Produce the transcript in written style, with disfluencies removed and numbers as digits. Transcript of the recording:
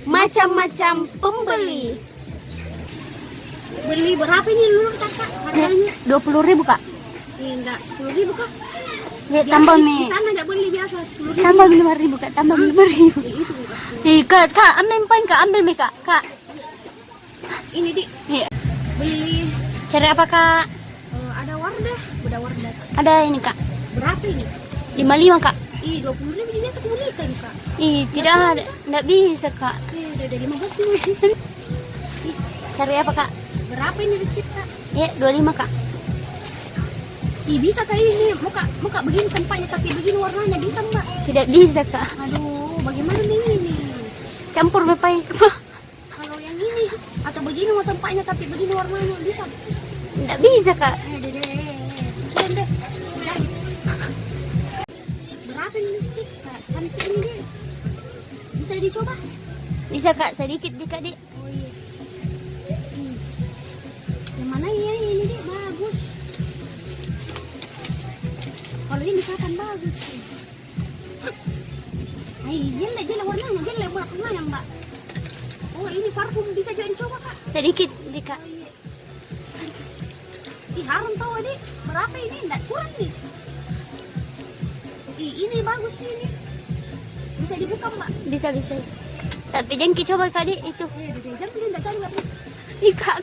Macam-macam pembeli. Beli berapa ini dulu kakak harganya? 20.000 kak. Enggak 10.000 kak. Ya, Biasa tambah di mi. sana enggak beli biasa 10.000. Tambah 5.000 kak. Tambah 5.000. Itu bukan 10.000. Ih kak, ambil poin kak, ambil mi kak. Kak. Ini di Iya. beli Cari apa kak? ada wardah, udah wardah. Ada ini kak. Berapa ini? 55 kak. Ih 20.000 ini biasa kebelikan kak. Ih tidak ada, nggak bisa kak. Udah 15 ini. Cari apa kak? Berapa ini listrik kak? Ya 25 kak. Ih bisa kak ini muka begini tempatnya tapi begini warnanya bisa mbak? Tidak bisa kak. Aduh bagaimana nih ini? Campur bepai. Kalau yang ini atau begini mau tempatnya tapi begini warnanya bisa? Nggak bisa kak. Deh. Kirim deh. Udah. Berapa ini listrik kak? Cantik ini deh. Bisa dicoba? Bisa kak, sedikit deh kak dek. Oh iya. Yang mana ya ini deh bagus. Kalau ini misalkan bagus. Ay, jelek warnanya, jelek warnanya mbak. Oh ini parfum bisa juga dicoba kak. Sedikit deh kak. Ih harum tau adik. Berapa ini? Nggak kurang nih. Ih ini bagus ini. Bisa dibuka mbak. Bisa. Tapi jangan coba kak dek itu. Jam ini nggak cari mbak. Ih kak.